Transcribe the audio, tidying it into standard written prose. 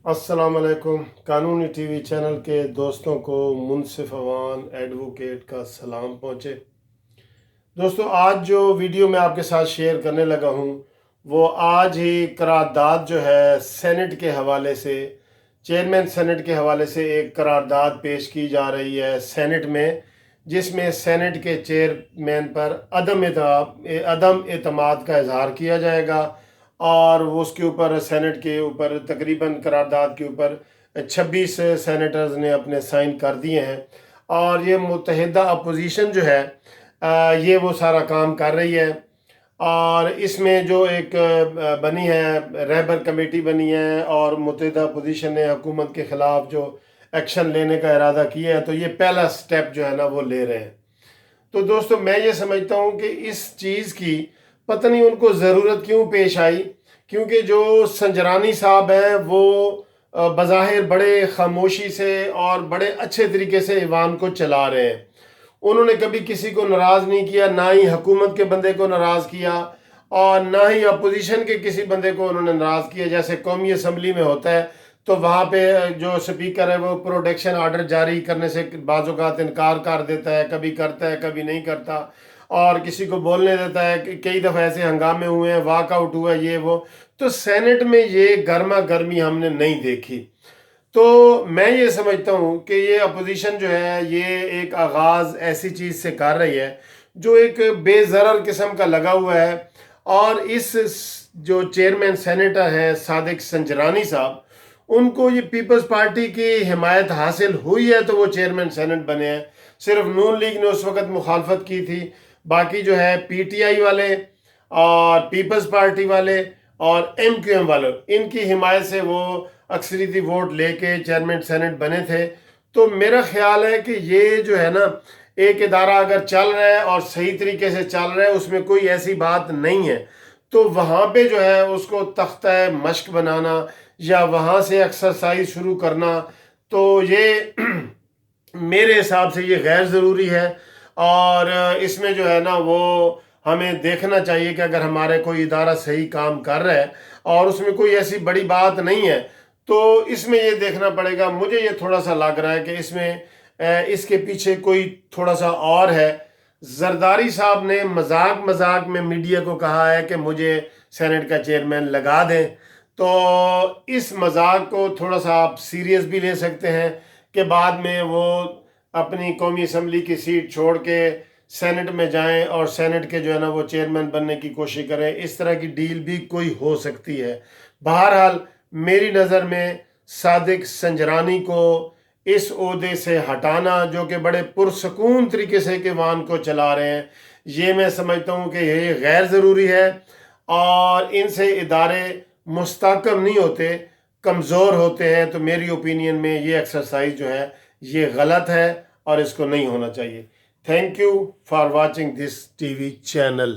अस्सलाम वालेकुम। कानूनी टीवी चैनल के दोस्तों को मुनसिफ अवान एडवोकेट का सलाम पहुँचे। दोस्तों, आज जो वीडियो मैं आपके साथ शेयर करने लगा हूँ वो आज ही करारदाद जो है सेनेट के हवाले से, चेयरमैन सेनेट के हवाले से एक करारदाद पेश की जा रही है सेनेट में, जिसमें सेनेट के चेयरमैन पर अदम एतमाद का इजहार किया जाएगा और वो उसके ऊपर सेनेट के ऊपर तकरीबन करारदाद के ऊपर 26 सेनेटर्स ने अपने साइन कर दिए हैं और ये मुत्तहिदा अपोजिशन जो है ये वो सारा काम कर रही है। और इसमें जो एक बनी है रहबर कमेटी बनी है और मुत्तहिदा अपोजिशन ने हुकूमत के ख़िलाफ़ जो एक्शन लेने का इरादा किया है, तो ये पहला स्टेप जो है ना वो ले रहे हैं। तो दोस्तों, मैं ये समझता हूँ कि इस चीज़ की पता नहीं उनको ज़रूरत क्यों पेश आई, क्योंकि जो संजरानी साहब हैं वो बज़ाहिर बड़े खामोशी से और बड़े अच्छे तरीके से ईवान को चला रहे हैं। उन्होंने कभी किसी को नाराज़ नहीं किया, ना ही हुकूमत के बंदे को नाराज़ किया और ना ही अपोजिशन के किसी बंदे को उन्होंने नाराज़ किया। जैसे कौमी असम्बली में होता है तो वहाँ पे जो स्पीकर है वो प्रोटेक्शन आर्डर जारी करने से बाज़ औक़ात इनकार कर देता है, कभी करता है कभी नहीं करता, और किसी को बोलने देता है। कई दफ़ा ऐसे हंगामे हुए हैं, वॉकआउट हुआ, ये वो। तो सेनेट में ये गर्मा गर्मी हमने नहीं देखी। तो मैं ये समझता हूँ कि ये अपोजिशन जो है ये एक आगाज़ ऐसी चीज़ से कर रही है जो एक बेज़रर किस्म का लगा हुआ है। और इस जो चेयरमैन सेनेटर हैं सादिक संजरानी साहब, उनको ये पीपल्स पार्टी की हिमायत हासिल हुई है तो वो चेयरमैन सेनेट बने हैं। सिर्फ नून लीग ने उस वक़्त मुखालफत की थी, बाकी जो है पीटीआई वाले और पीपल्स पार्टी वाले और एमक्यूएम वाले, इनकी हिमायत से वो अक्सरीती वोट लेके चेयरमैन सेनेट बने थे। तो मेरा ख्याल है कि ये जो है ना, एक इदारा अगर चल रहा है और सही तरीके से चल रहा है, उसमें कोई ऐसी बात नहीं है, तो वहाँ पे जो है उसको तख्ता मश्क बनाना या वहाँ से एक्सरसाइज शुरू करना, तो ये मेरे हिसाब से ये गैर ज़रूरी है। और इसमें जो है ना वो हमें देखना चाहिए कि अगर हमारे कोई इदारा सही काम कर रहा है और उसमें कोई ऐसी बड़ी बात नहीं है, तो इसमें ये देखना पड़ेगा। मुझे ये थोड़ा सा लग रहा है कि इसमें इसके पीछे कोई थोड़ा सा और है। जरदारी साहब ने मजाक मजाक में मीडिया को कहा है कि मुझे सेनेट का चेयरमैन लगा दें, तो इस मजाक को थोड़ा सा आप सीरियस भी ले सकते हैं कि बाद में वो अपनी कौमी असम्बली की सीट छोड़ के सेनेट में जाएं और सेनेट के जो है ना वो चेयरमैन बनने की कोशिश करें। इस तरह की डील भी कोई हो सकती है। बहरहाल मेरी नज़र में सादिक संजरानी को इस ओहदे से हटाना, जो कि बड़े पुरसकून तरीके से ईवान को चला रहे हैं, ये मैं समझता हूँ कि ये गैर ज़रूरी है और इनसे इदारे मुस्तहकम नहीं होते, कमज़ोर होते हैं। तो मेरी ओपिनियन में ये एक्सरसाइज जो है ये गलत है और इसको नहीं होना चाहिए। Thank you for watching this TV channel.